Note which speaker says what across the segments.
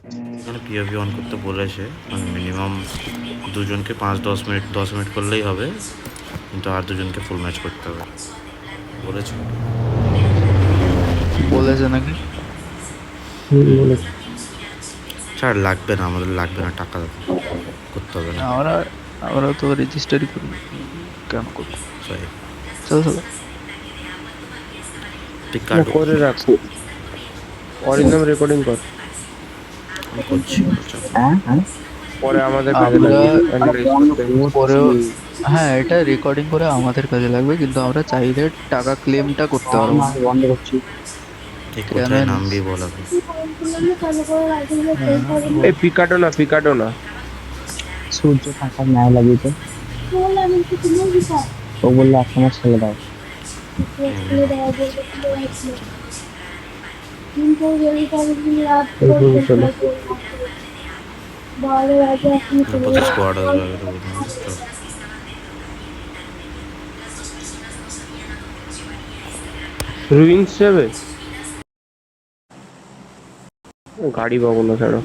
Speaker 1: এখানে POV on করতে বলেছে, মানে মিনিমাম দুজনকে 5-10 মিনিট 10 মিনিট করলেই হবে, কিন্তু আর দুজনকে ফুল ম্যাচ করতে হবে বলেছে।
Speaker 2: বলেছে নাকি?
Speaker 3: বলেছে।
Speaker 1: ছাড়, লাগবে না, আমাদের লাগবে না, টাকা করতে হবে না।
Speaker 2: আমরা আমরা তো রেজিস্টারই করি, কেন করবো?
Speaker 1: সরি,
Speaker 2: চলো চলো।
Speaker 1: ঠিক
Speaker 3: না
Speaker 1: কাটু।
Speaker 3: করে রাখো, অরিন্দম রেকর্ডিং কর,
Speaker 1: আমি করছি, চাপ নেই।
Speaker 4: হ্যাঁ হ্যাঁ
Speaker 3: পরে আমাদের কাজে
Speaker 2: আমরা
Speaker 3: লাগবে অ্যানালাইজ করতে।
Speaker 2: পরেও, হ্যাঁ এটা রেকর্ডিং করে আমাদের কাজে লাগবে, কিন্তু আমরা চাইলে টাকা ক্লেমটা করতে পারবো
Speaker 4: না
Speaker 2: না।
Speaker 4: বন্ধ করছি।
Speaker 1: ঠিক,
Speaker 2: কেন
Speaker 1: কোথায়
Speaker 2: জানিস?
Speaker 1: নামবি বল আগে।
Speaker 3: এই পিকাটো না, পিকাটো না।
Speaker 4: সূর্য টাকার ন্যায় লাগিয়েছে, ও বললো একটা মাস ছেড়ে দাও।
Speaker 3: এই শুরু চলো।
Speaker 1: আপাতত স্কোয়াড আসবে আগে তো বললাম। চল।
Speaker 3: রুইন্স যাবে, গাড়ি পাবো না ছাড়ো।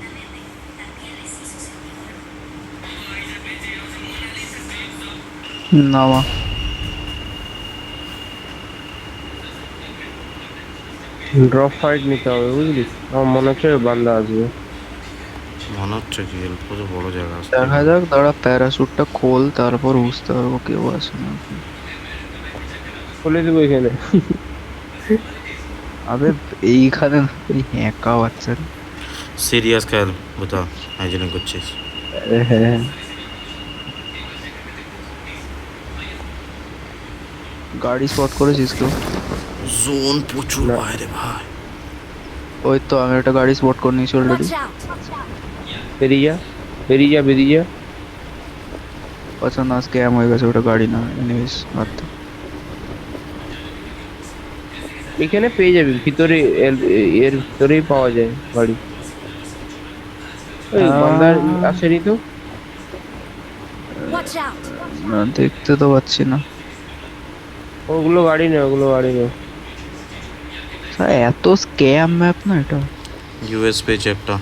Speaker 2: নামা।
Speaker 3: ড্রপ ফাইট নিতে হবে বুঝলি, আমার মনে হচ্ছে বান্দা আসবে।
Speaker 1: মনে হচ্ছে কি হেল্প তো বড় জায়গা আসতে
Speaker 2: দেখা
Speaker 1: হবে।
Speaker 2: যাক, দাঁড়া প্যারাশুটটা খোল, তারপর বুঝতে পারবো কেউ আছে নাকি।
Speaker 3: খুলে দেবো এখানে।
Speaker 2: আবে এইখানে এই একা বাচ্চা রে।
Speaker 1: সিরিয়াস খেল, বুঝা হাইজেনিং করছিস।
Speaker 2: আরে হ্যাঁ, গাড়ি স্পট করেছিস কেউ?
Speaker 1: জোন প্রচুর
Speaker 3: না,
Speaker 1: বাইরে ভাই।
Speaker 2: ওই তো আমি একটা গাড়ি স্পট করে নিয়েছি অলরেডি।
Speaker 5: Watch out!
Speaker 3: বেরিয়ে যা, বেরিয়ে যা, বেরিয়ে যা।
Speaker 2: আচ্ছা না, স্ক্যাম হয়ে গেছে, ওটা গাড়ি না, এনিওয়েজ বাদ দে।
Speaker 3: এখানে পেয়ে যাবি ভিতরে, এর ভিতরেই পাওয়া যায় গাড়ি। ওই বান্দা
Speaker 2: আহ,
Speaker 3: আসেনি তো।
Speaker 5: Watch out!
Speaker 2: না, দেখতে তো পাচ্ছি না।
Speaker 3: ওগুলো গাড়ি নেই, ওগুলো গাড়ি নেই।
Speaker 2: স্যার, এত স্ক্যাম ম্যাপ না এটা।
Speaker 1: ইউএস পেয়েছে একটা।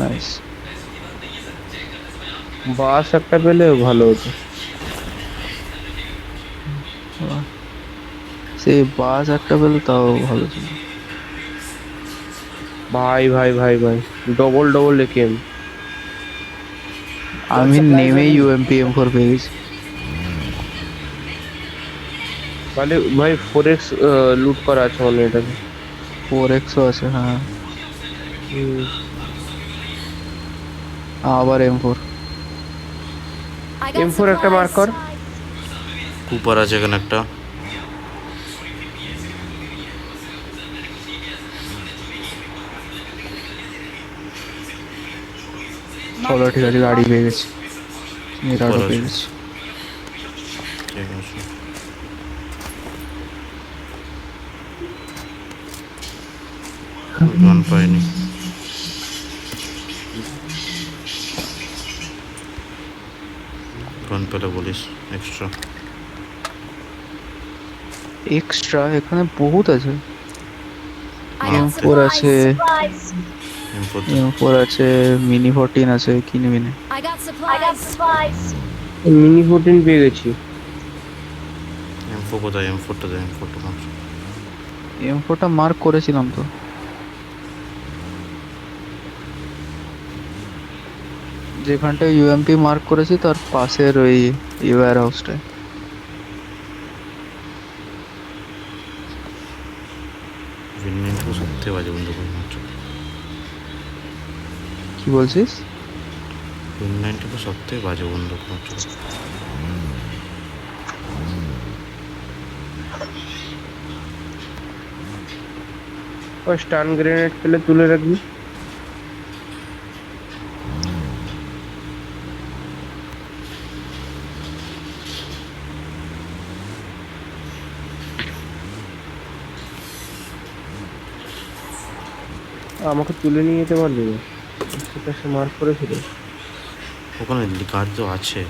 Speaker 2: নাইস।
Speaker 3: বাস একটা পেলে ভালো হতো।
Speaker 2: সেই বাস একটা পেলে তাও ভালো ছিল।
Speaker 3: ভাই ভাই ভাই ভাই, ডবল ডবল একেএম।
Speaker 2: আমি নেমে ইউএমপি M4 পেয়ে গেছি।
Speaker 3: তাহলে ভাই 4x লুট করা আছে মানে এটাকে।
Speaker 2: 4X আছে, হ্যাঁ।
Speaker 3: হুম।
Speaker 2: আবার M4।
Speaker 5: I got
Speaker 3: M4 একটা মার্ক
Speaker 5: supplies!
Speaker 3: কর।
Speaker 1: কুপার আছে এখানে একটা।
Speaker 2: চলো ঠিক আছে, গাড়ি পেয়ে গেছি,
Speaker 1: কুপার
Speaker 2: মিরারও পেয়ে
Speaker 1: আছে,
Speaker 2: গেছি।
Speaker 1: ঠিক আছে। গান পাইনি। গান পেলে বলিস এক্সট্রা।
Speaker 2: এক্সট্রা এখানে বহুত আছে।
Speaker 5: I got
Speaker 2: M4 আছে,
Speaker 5: supplies!
Speaker 2: M4 আছে, মিনি 14 আছে, কি নিবি নে?
Speaker 5: I got supplies!
Speaker 3: মিনি 14 পেয়ে গেছি।
Speaker 1: M4 কোথায়? M4টা দে, M4টা মার।
Speaker 2: M4টা মার্ক করেছিলাম তো, যেখানটায় ইউএমপি মার্ক করেছি তার পাশের ওই ওয়্যার হাউসটায়।
Speaker 1: ভিনমেন্টও সত্যি বাজে বন্ধু করে মাত্র।
Speaker 2: কি বলছিস?
Speaker 1: ভিনমেন্টটা তো সত্যি বাজে বন্ধু মাত্র।
Speaker 3: ওই স্টান গ্রেনেড পেলে তুলে রাখবি। আমাকে তুলে নিয়ে যেতে পারবি না, সেটা সে মার্ক করেছিল।
Speaker 1: ওখানে গাড়ি তো আছে।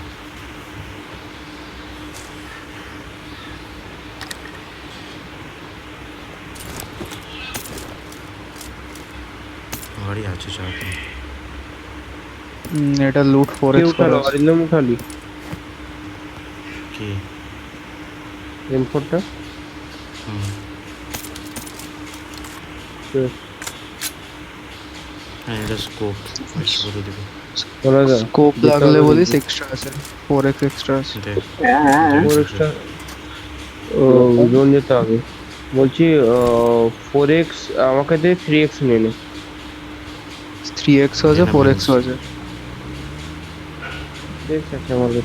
Speaker 1: গাড়ি আছে চালাতে।
Speaker 2: এটা লুট
Speaker 3: কে
Speaker 2: 4x করা
Speaker 3: উঠালো?
Speaker 2: আছে।
Speaker 3: অরিন্দম উঠালি
Speaker 1: কি
Speaker 3: M4টা?
Speaker 1: হুম হ্যাঁ এটা স্কোপ একটু করে দিবি।
Speaker 3: বলা যা
Speaker 2: স্কোপ
Speaker 3: যেতে
Speaker 2: লাগলে
Speaker 3: হবে
Speaker 2: বলিস
Speaker 3: কিন্তু।
Speaker 2: এক্সট্রা আছে, 4x এক্সট্রা আছে।
Speaker 1: দে
Speaker 3: Four extra ও জোন যেতে হবে বলছি। 4x আমাকে দে, 3x নিয়ে নে।
Speaker 2: 3x আছে,
Speaker 1: জেনে
Speaker 2: 4x
Speaker 1: বলিস।
Speaker 2: আছে।
Speaker 3: 3x আছে আমার কাছে।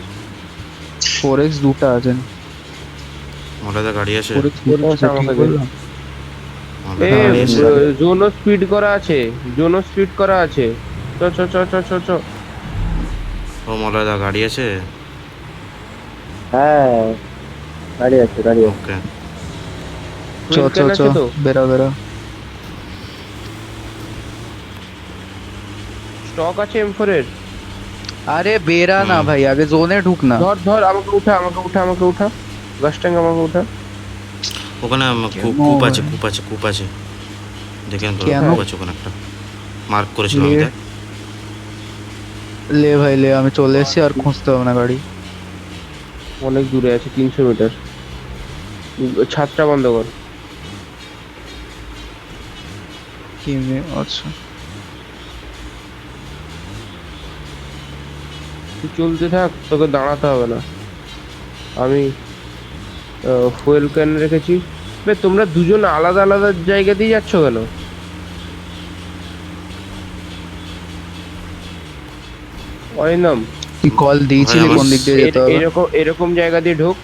Speaker 2: 4x দুটো আছে।
Speaker 1: মোটাদা গাড়ি আছে?
Speaker 2: 4x দুটো
Speaker 3: 4x
Speaker 2: আছে, ঠিক
Speaker 3: আমাকে দে।
Speaker 2: বললাম?
Speaker 3: এ
Speaker 1: মোটাদা গাড়ি আছে?
Speaker 3: জোনও স্পিড করা আছে, জোনও স্পিড করা আছে। চ চ চ চ চ চ।
Speaker 1: ও মোটাদা গাড়ি আছে?
Speaker 4: হ্যাঁ গাড়ি আছে গাড়ি আছে।
Speaker 1: ওকে
Speaker 2: চ
Speaker 3: Fuel
Speaker 2: চ
Speaker 3: can
Speaker 2: চ
Speaker 3: আছে তো?
Speaker 2: বেরা বেরা।
Speaker 3: স্টক আছে M4 এর?
Speaker 2: আরে বেরা না ভাই, আগে জোনে ঢুক না।
Speaker 3: ধর ধর, আমাকে উঠা, আমাকে উঠা, আমাকে উঠা। গাস্টাং আমাকে উঠা।
Speaker 1: ওখানে
Speaker 2: কেমন
Speaker 1: কূপ আছে,
Speaker 2: ভাই?
Speaker 1: কূপ আছে দেখেন তো,
Speaker 2: কেন?
Speaker 1: কূপ আছে ওখানে একটা মার্ক করেছিলাম
Speaker 2: লে-
Speaker 1: দেখ।
Speaker 2: লে ভাই লে, আমি চলে এসেছি, আর খুঁজতে হবে না গাড়ি।
Speaker 3: অনেক দূরে আছে, 300 মিটার। ছাদটা বন্ধ কর।
Speaker 2: কি আচ্ছা,
Speaker 3: তুই চলতে থাক, তোকে দাঁড়াতে হবে না। আমি ফুয়েল ক্যান রেখেছি। বে তোমরা দুজন আলাদা আলাদা জায়গা দিয়ে যাচ্ছ কেন? অরিন্দম,
Speaker 2: তুই কল দিয়েছিলি
Speaker 1: ভাই,
Speaker 2: কোন দিক দিয়ে যেতে হবে?
Speaker 3: এরকম এরকম জায়গা দিয়ে ঢোক,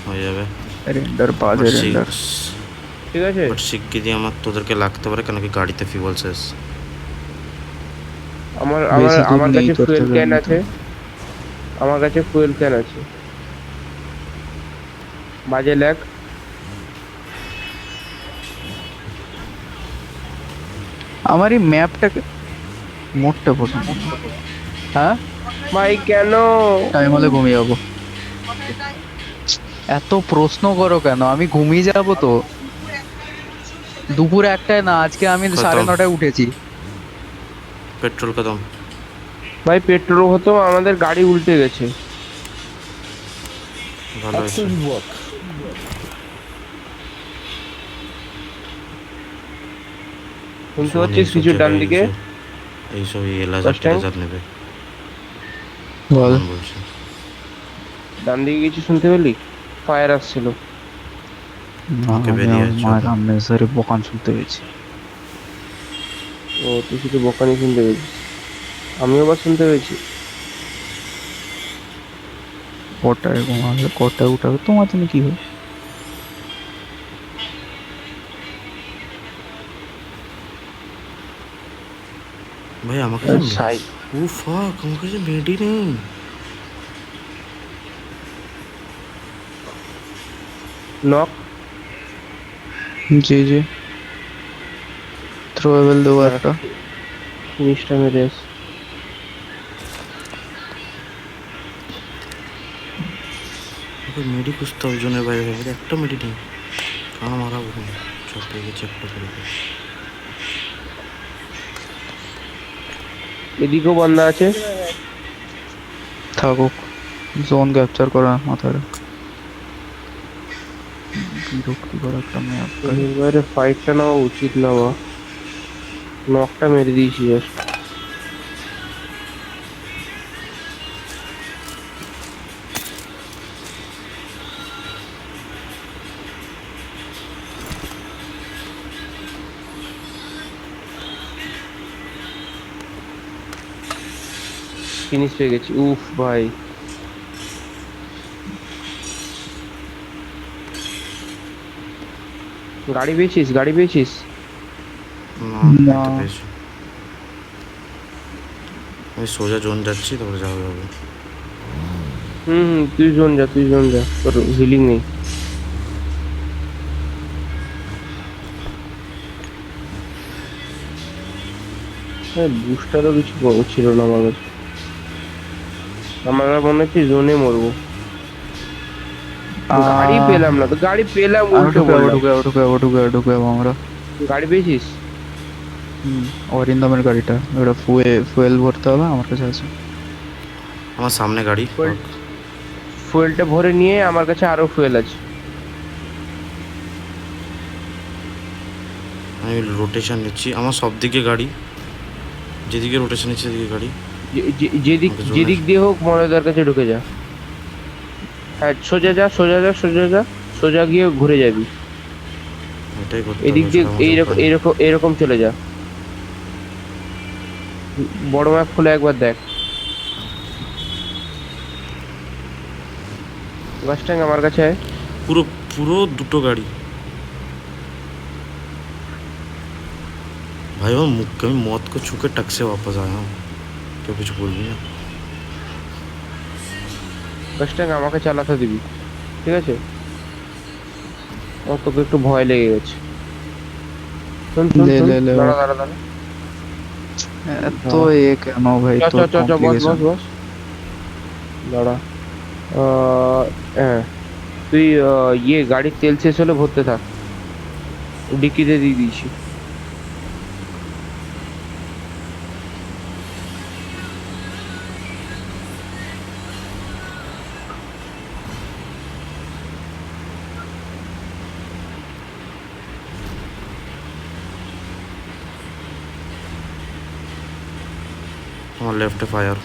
Speaker 1: হয়ে যাবে।
Speaker 2: রেন্ডার বাজে রেন্ডার।
Speaker 3: ঠিক আছে?
Speaker 1: বাট শিগগিরই দিয়ে আমার তোদেরকে লাগতে পারে, কেন কি গাড়িতে ফিউল শেষ।
Speaker 3: আমার আমার
Speaker 2: বেশি দূর
Speaker 3: আমার
Speaker 2: নেই
Speaker 3: কাছে
Speaker 2: তোর
Speaker 3: ফুয়েল
Speaker 2: থেকে
Speaker 3: ক্যান
Speaker 2: এমনিতে।
Speaker 3: আছে, আমার কাছে ফুয়েল ক্যান আছে। বাজে ল্যাগ।
Speaker 2: আমার এই ম্যাপটাকে মোটটা পছন্দ না। হ্যাঁ
Speaker 3: ভাই কেন?
Speaker 2: টাইম হলে ঘুমিয়ে যাবো। এত প্রশ্ন করো কেন? আমি ঘুমিয়ে যাবো তো। দুপুর 1টায় না, আজকে আমি
Speaker 1: খতম।
Speaker 2: 9:30টায় উঠেছি।
Speaker 1: পেট্রোল কদম।
Speaker 3: ভাই পেট্রোল হতো, আমাদের গাড়ি উল্টে গেছে।
Speaker 1: ভালো হয়েছে।
Speaker 3: শুনতে পাচ্ছিস কিছু ডান দিকে?
Speaker 1: এইসব এলাজার
Speaker 3: First time?
Speaker 1: টেলাজার নেবে
Speaker 2: বল।
Speaker 1: আমি বলছি।
Speaker 3: ডান দিকে কিছু শুনতে পেলি? ফায়ার আসছিল।
Speaker 1: ওকে, বেরিয়ে যাচ্ছ।
Speaker 2: মায়ের আননেসারি বকান শুনতে পেয়েছি।
Speaker 3: ও তুই শুধু বকানি শুনতে পেয়েছিস, আমিও বা শুনতে পেয়েছি।
Speaker 2: কটায় ঘুমাবে, কটায় উঠাবে, তোমার জন্য কি হয়?
Speaker 1: ভাই আমাকে
Speaker 3: সাই
Speaker 1: ও ফাক, আমার কাছে মেডি নেই।
Speaker 3: নক।
Speaker 2: জি জি, থ্রোয়েবল দেবো একটা।
Speaker 3: ফিনিশটা মেরে আস।
Speaker 1: ওকে মেডি খুঁজতে হবে জনের বাইরে, বাইরে একটা মেডি নেই। কারণ মারাবো ওখানে, সব পেয়ে গেছে একটা করে।
Speaker 3: এদিকেও বান্দা আছে।
Speaker 2: থাকুক, জোন ক্যাপচার করা মাথায়। বিরক্তিকর একটা ম্যাপ।
Speaker 3: এর বাইরে ফাইটটা নেওয়া উচিত না বা, নকটা মেরে দিয়েছি জাস্ট। ফিনিশ পেয়ে গেছি। উফ ভাই, গাড়ি পেয়েছিস? গাড়ি পেয়েছিস?
Speaker 1: না,
Speaker 2: না।
Speaker 1: একটা পেয়েছি। আমি সোজা জোন যাচ্ছি, তারপরে যাওয়া যাবে।
Speaker 3: তুই জোন যা, তুই জোন যা, তোর হিলিং নেই। হ্যাঁ, বুস্টারও কিছু ছিল না আমার কাছে। আমার আর মনে হচ্ছে জোনে মরবো। গাড়ি পেলাম না তো, গাড়ি পেলাম উল্টো
Speaker 2: ঢুকে
Speaker 3: বললাম।
Speaker 2: ঢুকে ঢুকে ঢুকে ঢুকে আমরা।
Speaker 3: গাড়ি পেয়েছিস?
Speaker 2: অরিন্দমের গাড়িটা, ওটা ফুয়েল ভরতে হবে, আমার কাছে আছে।
Speaker 1: আমার সামনে গাড়ি।
Speaker 3: ফুয়েলটা ভরে নিয়ে আমার কাছে আরো ফুয়েল আছে।
Speaker 1: আমি রোটেশন নিচ্ছি, আমার সব দিকে গাড়ি, যেদিকে রোটেশন নিচ্ছে সেদিকে গাড়ি।
Speaker 3: যেদিক
Speaker 1: আমাকে জোনে-
Speaker 3: যেদিক দিয়ে হোক মনোদার কাছে ঢুকে যা। হ্যাঁ, সোজা যা সোজা যা সোজা যা, সোজা গিয়ে ঘুরে যাবি
Speaker 1: এটাই করতে
Speaker 3: এদিক
Speaker 1: হবে,
Speaker 3: দিয়ে,
Speaker 1: সেটা আমাকে
Speaker 3: এইরকম
Speaker 1: উপায় নেই।
Speaker 3: এরকম এরকম চলে যা। বড় ম্যাপ খুলে একবার দেখ। গাছটাং আমার কাছে আয়।
Speaker 1: পুরো পুরো দুটো গাড়ি भाई। वो कभी मौत को छू के टक से वापस आया हूँ, क्या कुछ बोल भी ना।
Speaker 3: গাছটাং আমাকে চালাতে দিবি, ঠিক আছে? আমার তোকে একটু ভয় লেগে গেছে। শোন শোন
Speaker 2: লে,
Speaker 3: শোন,
Speaker 2: লে, লে,
Speaker 3: দাঁড়া
Speaker 2: ও-
Speaker 3: দাঁড়া দাঁড়া।
Speaker 2: এত কেন ভাই
Speaker 3: চ চ
Speaker 2: তোর
Speaker 3: চ চ, বস
Speaker 2: complication?
Speaker 3: বস বস, দাঁড়া। হ্যাঁ, তুই ইয়ে গাড়ির তেল শেষ হলে ভরতে থাক, ডিকিতে দিয়ে দিয়েছি।
Speaker 1: আমার লেফটে ফায়ার।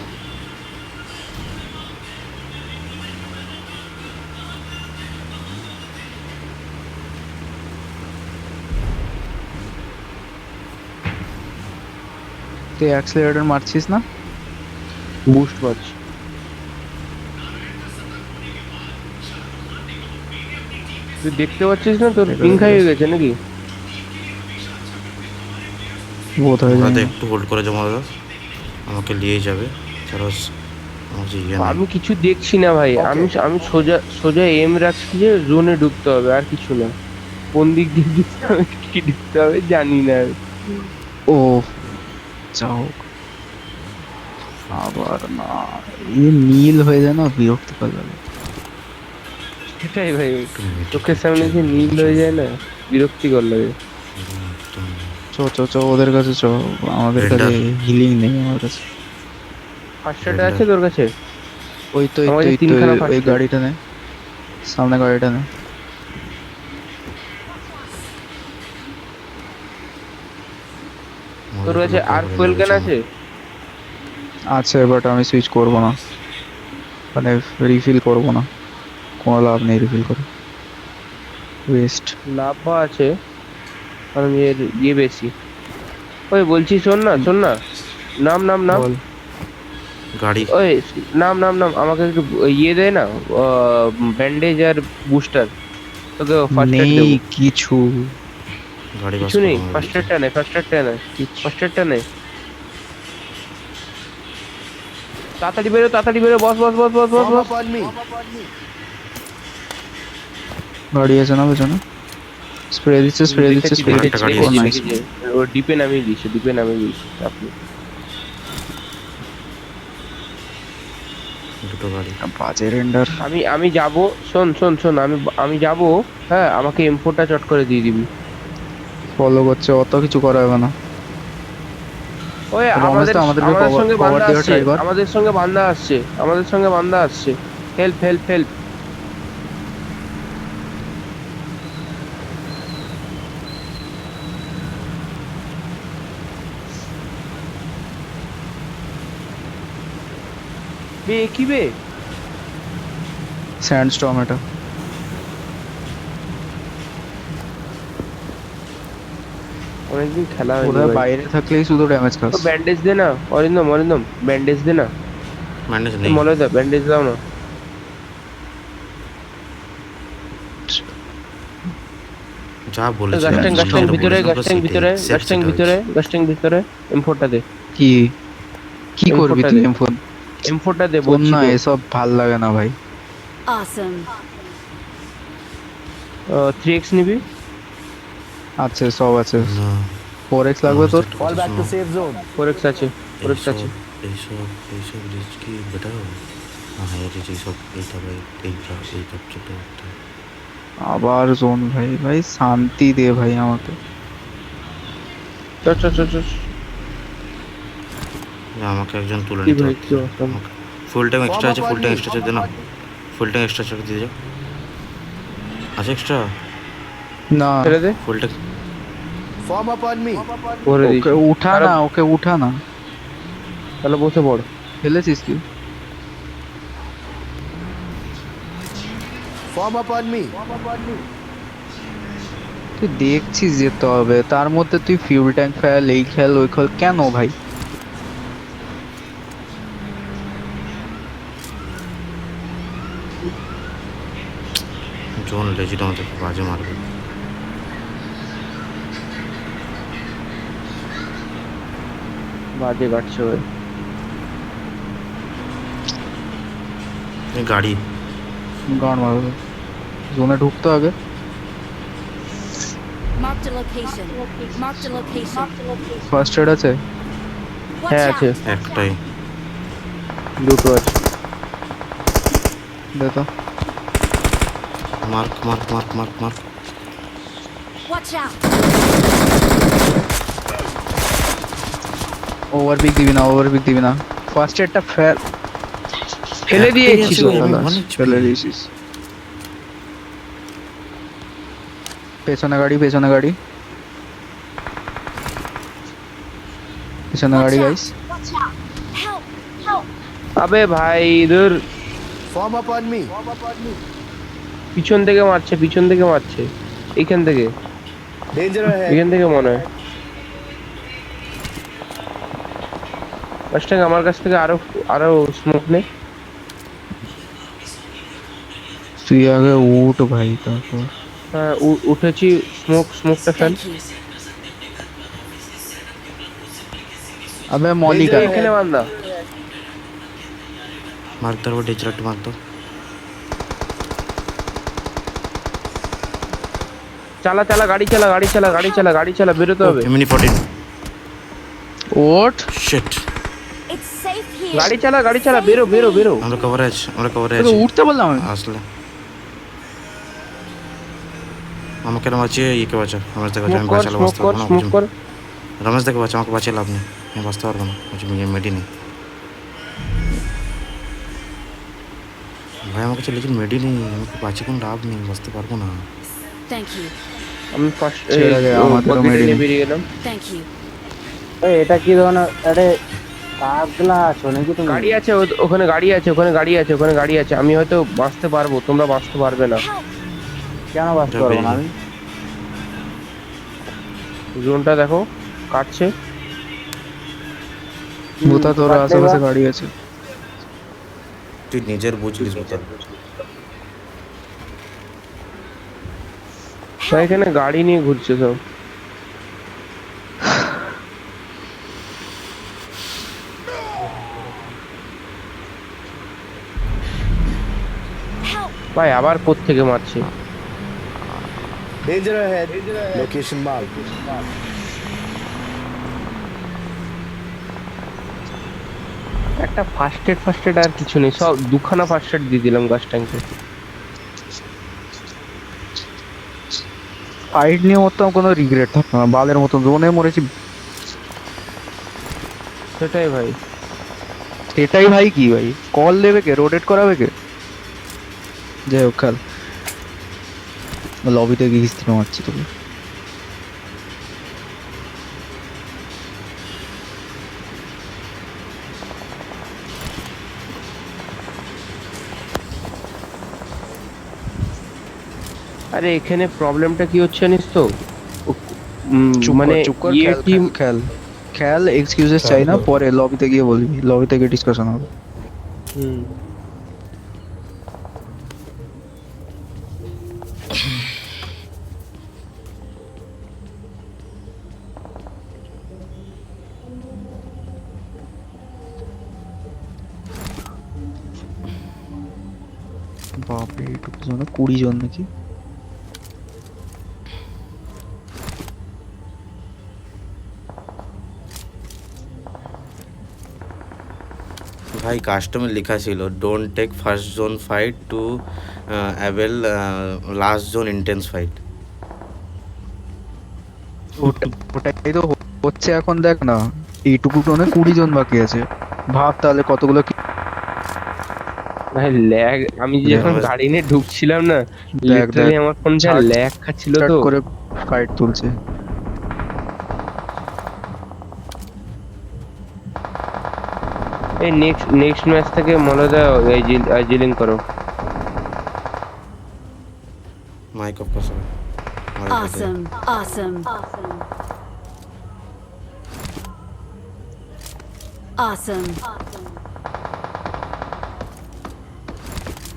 Speaker 2: তুই অ্যাক্সিলারেটর মারছিস না?
Speaker 3: বুস্ট মারছি। তুই দেখতে পাচ্ছিস না তোর পিং হাই হয়ে গেছে নাকি?
Speaker 2: বোধ হয়ে
Speaker 1: ওরা তো
Speaker 2: যায়।
Speaker 1: একটু হোল্ড করে জমা দাদা, আমাকে নিয়েই যাবে। চলো আমার যে ইয়ে
Speaker 3: আমি
Speaker 1: নেই।
Speaker 3: কিছু দেখছি না ভাই, আমি আমি সোজা সোজা এম রাখছি যে জোনে ঢুকতে হবে, আর কিছু না। কোন দিক দিয়ে ঢুকতে হবে কি ঢুকতে হবে জানি না আমি।
Speaker 2: ও যাও, আবার না, এই নীল হয়ে যায় না, বিরক্তিকর লাগে।
Speaker 3: সেটাই ভাই, চোখের সামনে যে নীল হয়ে যায় না, বিরক্তিকর লাগে।
Speaker 2: চো চো চো ওদের কাছে চো, আমাদের কাছে
Speaker 1: Render.
Speaker 2: হিলিং নেই আমার কাছে।
Speaker 3: ফার্স্ট এড আছে তোর কাছে?
Speaker 2: ওই তো
Speaker 3: আমার কাছে
Speaker 2: ওই তো
Speaker 3: তিনখানা
Speaker 2: ওই
Speaker 3: first aid।
Speaker 2: গাড়িটা নে, সামনে গাড়িটা নে।
Speaker 3: তোর কাছে আর ফুয়েল ক্যান আছে?
Speaker 2: আছে, বাট আমি সুইচ করব না, মানে রিফিল করব না, কোনো লাভ নেই রিফিল করে, ওয়েস্ট।
Speaker 3: লাভ আছে, কারণ এর ইয়ে বেশি। ওই বলছি, শোন না শোন না, নাম নাম নাম,
Speaker 2: বল।
Speaker 1: গাড়ি
Speaker 3: ওই নাম নাম নাম, আমাকে একটু ইয়ে দেয় না, ব্যান্ডেজ আর বুস্টার, তোকে ফার্স্ট এড
Speaker 2: নেই
Speaker 3: দেবো।
Speaker 2: কিছু,
Speaker 1: গাড়ি
Speaker 3: কিছু নেই, ফার্স্ট এডটা নেই, ফার্স্ট এডটা নেই, ফার্স্ট এডটা নেই। তাড়াতাড়ি বেরো, তাড়াতাড়ি বেরো, বস বস বস বস বস বস।
Speaker 2: গাড়ি আছে না পেছনে? স্প্রে দিচ্ছে স্প্রে দিচ্ছে
Speaker 3: দেখেছি,
Speaker 2: স্প্রে
Speaker 3: দেখেছি,
Speaker 2: দিচ্ছে,
Speaker 1: গাড়ি
Speaker 2: ও
Speaker 3: দেখেছি,
Speaker 2: নাইস।
Speaker 3: দেখেছি। ও ডিপে নামিয়ে দিয়েছে, ডিপে নামিয়ে দিয়েছে আপনি।
Speaker 1: দুটো গাড়ি।
Speaker 2: বাজে রেন্ডার।
Speaker 3: আমি আমি যাব, শোন শোন শোন, আমি যাব। হ্যাঁ, আমাকে M4টা চট করে দিয়ে দিবি।
Speaker 2: ফলো করছে, অত কিছু করা হবে না।
Speaker 3: ওই
Speaker 2: রমেশ
Speaker 3: আমাদের
Speaker 2: তো আমাদেরকে
Speaker 3: আমাদের
Speaker 2: cover-
Speaker 3: সঙ্গে
Speaker 2: cover
Speaker 3: বান্দা
Speaker 2: দেওয়ার
Speaker 3: আসছে,
Speaker 2: try কর।
Speaker 3: আমাদের সঙ্গে বান্দা আসছে, আমাদের সঙ্গে বান্দা আসছে। Help help help. বে কি বে?
Speaker 2: স্যান্ডস্টর্ম এটা।
Speaker 3: অনেকদিন খেলা
Speaker 2: ওরা
Speaker 3: হয়নি ভাই।
Speaker 2: বাইরে থাকলেই শুধু ড্যামেজ খাস।
Speaker 3: ব্যান্ডেজ দে না, অরিন্দম অরিন্দম, ব্যান্ডেজ দে না।
Speaker 1: ম্যানেজ নেই।
Speaker 3: মলে দা ব্যান্ডেজ দাও না।
Speaker 1: যা বলেছি
Speaker 3: গাস্টিং গাস্টিং ভিতরে, গাস্টিং ভিতরে, গাস্টিং ভিতরে,
Speaker 1: ভিতরে।
Speaker 3: গাস্টিং ভিতরে। M4টা দে,
Speaker 2: কি কি করবি
Speaker 3: M4টা
Speaker 2: তুই
Speaker 3: দে।
Speaker 2: এমফোন?
Speaker 3: M4টা দে
Speaker 2: ফোন
Speaker 3: বলছি
Speaker 2: না,
Speaker 3: তো।
Speaker 2: এসব ভাল লাগে না ভাই।
Speaker 5: Awesome.
Speaker 3: 3x নিবি?
Speaker 2: আছে, সব আছে।
Speaker 1: না
Speaker 2: 4x লাগবে তোর?
Speaker 1: Fall back to safe.
Speaker 3: 4x আছে, 4x আছে।
Speaker 1: এইসব রিস্ক কি বেটার হবে না? হায়ার রিচ এইসব, এইটা ভাই, এইটা ছোট একটা।
Speaker 2: আবার জোন ভাই, ভাই শান্তি দে ভাই আমাকে।
Speaker 3: চল চল চল চল।
Speaker 1: আমাকে একজন তুলে
Speaker 3: কি
Speaker 1: নিতে
Speaker 3: ভাই,
Speaker 1: হচ্ছে।
Speaker 3: কি অবস্থা?
Speaker 1: ফুল টাইম এক্সট্রা আছে, ফুল টাইম এক্সট্রা দে না, ফুল টাইম এক্সট্রা চাক দিয়ে যাও। আছে এক্সট্রা
Speaker 2: না
Speaker 3: ছেড়ে দে,
Speaker 1: full time?
Speaker 4: Form up on me.
Speaker 3: করে দিস।
Speaker 2: ওকে উঠা না, ওকে উঠা না।
Speaker 3: তাহলে বসে পড়।
Speaker 2: ফেলেছিস কি?
Speaker 4: Form up on me.
Speaker 2: তুই দেখছিস যেতে হবে, তার মধ্যে তুই ফিউল ট্যাঙ্ক ফেল, এই খেল ওই খেল, কেন ভাই?
Speaker 1: জোন লেজিট আমাদের বাজে মারবে।
Speaker 3: বাজে কাটছে ভাই।
Speaker 1: এই গাড়ি
Speaker 2: গান মারবে, জোনে ঢুকতে আগে।
Speaker 5: Marked a location. Marked a location.
Speaker 2: First aid আছে?
Speaker 5: Watch
Speaker 3: হ্যাঁ
Speaker 5: out.
Speaker 3: আছে,
Speaker 1: একটাই।
Speaker 3: দুটো আছে।
Speaker 2: দে তো।
Speaker 1: Mark mark mark mark mark.
Speaker 5: Watch out.
Speaker 2: ওভারপিক দিবি না, ওভারপিক দিবি না। ফার্স্ট এডটা ফেল, ফেলে
Speaker 1: একটাই
Speaker 2: দিয়েছিস
Speaker 1: আছে
Speaker 2: তো,
Speaker 1: ভাই, আমি
Speaker 2: শালা,
Speaker 1: 1 HP
Speaker 2: ফেলে দিয়েছিস। পেছনে গাড়ি, পেছনে গাড়ি, পেছনে গাড়ি guys.
Speaker 5: Watch out. Help. Help.
Speaker 3: আবে ভাই ইধর
Speaker 4: Form up on me.
Speaker 3: পিছন থেকে মারছে, পিছন থেকে মারছে, এইখান থেকে,
Speaker 4: Danger ahead.
Speaker 3: এখান থেকে মনে হয়। ফার্স্ট আমার কাছ থেকে আরো আরো স্মোক নে।
Speaker 2: তুই আগে উঠ ভাই, তারপর।
Speaker 3: হ্যাঁ উঠেছি, স্মোকটা ফেল।
Speaker 5: Thank you.
Speaker 2: আবে মনিকা,
Speaker 3: এখানে বান্দা।
Speaker 1: মার্ক দাও ডেজার একটু মার্ক দাও।
Speaker 3: চালা চালা, গাড়ি চালা, গাড়ি চালা, গাড়ি চালা, গাড়ি চালা, বেরোতে হবে।
Speaker 1: মিনি 14
Speaker 2: ওঠ।
Speaker 1: শিট।
Speaker 5: It's safe here.
Speaker 3: গাড়ি চালা, গাড়ি চালা, বেরো বেরো বেরো।
Speaker 1: আমরা কভারে আছি, আমরা কভারে
Speaker 2: তোকে
Speaker 1: আছি।
Speaker 2: উঠতে বললাম আমি।
Speaker 1: আসলে আমাকে না বাঁচিয়ে ইকে বাঁচা, রমেশ দেখে বাঁচা, আমি
Speaker 3: স্মোক কর,
Speaker 1: বাঁচালে
Speaker 3: স্মোক
Speaker 1: বাঁচতে
Speaker 3: কর,
Speaker 1: পারবো না।
Speaker 3: স্মোক কর।
Speaker 1: রমেশ দেখে বাঁচা, আমাকে বাঁচিয়ে লাভ নেই, আমি বাঁচতে পারবো না, মেডি নেই ভাই, আমার কাছে লেকিন মেডি নেই, আমাকে বাঁচিয়ে কোনো লাভ নেই, বাঁচতে পারবো না।
Speaker 5: Thank you.
Speaker 3: আমি ফার্স্ট
Speaker 2: ছেড়ে দে, আমাদেরও মেরে নে।
Speaker 3: বেরিয়ে গেলাম।
Speaker 5: Thank you.
Speaker 4: এই এটা কি ধরনের আরে পাগলা আছো নাকি তুমি?
Speaker 3: গাড়ি আছে ওখানে, গাড়ি আছে ওখানে, গাড়ি আছে ওখানে, গাড়ি আছে। আমি হয়তো বাঁচতে পারবো, তোমরা বাঁচতে পারবে না।
Speaker 5: Help.
Speaker 4: কেন বাঁচতে পারবো না আমি?
Speaker 3: জোনটা দেখো কাটছে।
Speaker 2: বুতা তোর
Speaker 4: বাঁচলে
Speaker 2: আশেপাশে
Speaker 4: বা-
Speaker 2: গাড়ি আছে।
Speaker 1: তুই নিজের বুঝলিস বুঝা।
Speaker 3: ভাই এখানে গাড়ি নিয়ে ঘুরছে সব।
Speaker 5: Help.
Speaker 3: ভাই আবার কোত্থেকে মারছে?
Speaker 4: Danger ahead. Location mark.
Speaker 3: একটা ফার্স্ট এড আর কিছু নেই, সব দুখানা ফার্স্ট এড দিয়ে দিলাম গাছ ট্যাঙ্কে।
Speaker 2: ফাইট নিয়ে মরতাম, কোনো রিগ্রেট থাকতো না, বালের মতো জোনে মরেছি।
Speaker 3: সেটাই ভাই।
Speaker 2: এটাই ভাই, কি ভাই কল দেবে কে, রোটেট করাবে কে? যাই হোক, খেল। লবিতে গিয়ে হিস্ট্রি মারছি তোকে।
Speaker 3: আরে এখানে প্রবলেমটা কি হচ্ছে জানিস তো? মানে
Speaker 2: চুপ কর,
Speaker 3: ইয়ে
Speaker 2: খেল,
Speaker 3: টিম।
Speaker 2: খেল, খেল। এক্সকিউজেস চাই না, পরে লবিতে গিয়ে বলবি, লবিতে গিয়ে ডিসকাশন হবে। বাপরে, এটুকু জন, 20 জন নাকি?
Speaker 1: ভাই কাস্টমে লেখা ছিল don't take first zone fight to avail last zone intense fight.
Speaker 2: ওটাই তো হচ্ছে এখন দেখ না, এইটুকু টোনে 20 জন বাকি আছে। ভাব তাহলে কতগুলো
Speaker 3: ভাই ল্যাগ, আমি যখন
Speaker 1: দেখ,
Speaker 3: গাড়ি নিয়ে ঢুকছিলাম না,
Speaker 2: দেখ
Speaker 3: লিটারালি আমার ফোন যা
Speaker 2: ছাড়,
Speaker 3: ল্যাগ খাচ্ছিল
Speaker 2: স্টার্ট
Speaker 3: তো।
Speaker 2: করে ফাইট তুলছে।
Speaker 3: এই নেক্সট ম্যাচ থেকে মনে হয় জিলিং করো।
Speaker 1: माइक ऑफ कर सकते
Speaker 5: Awesome. Awesome. Awesome.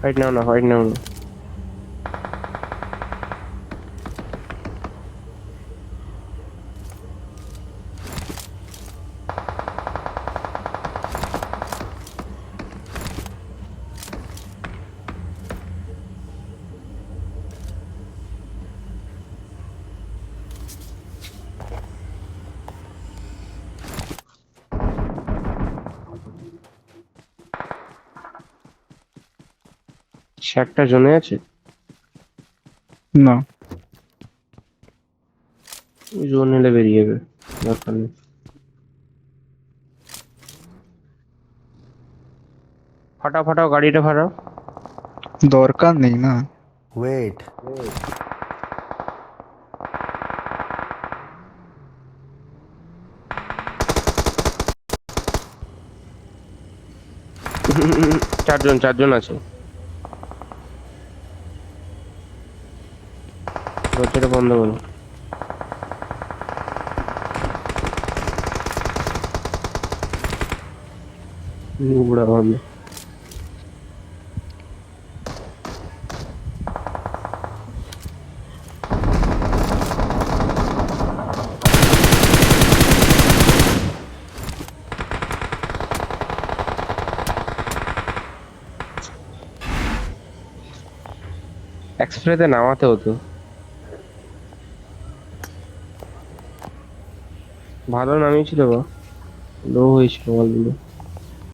Speaker 3: ফাইট নাও না, ফাইট নাও না। সে একটা জোনে আছে,
Speaker 2: না
Speaker 3: জোন এলে বেরিয়ে যাবে, দরকার নেই। ফাটাও গাড়িটা ফাটাও।
Speaker 2: দরকার নেই না।
Speaker 6: Wait.
Speaker 3: চারজন আছে। দরজাটা বন্ধ করো। বুড়া বন্ধ। এক্সপ্রেসে নামাতে হতো, ভালো নামিয়েছিল বা লো হয়েছিল বলগুলো।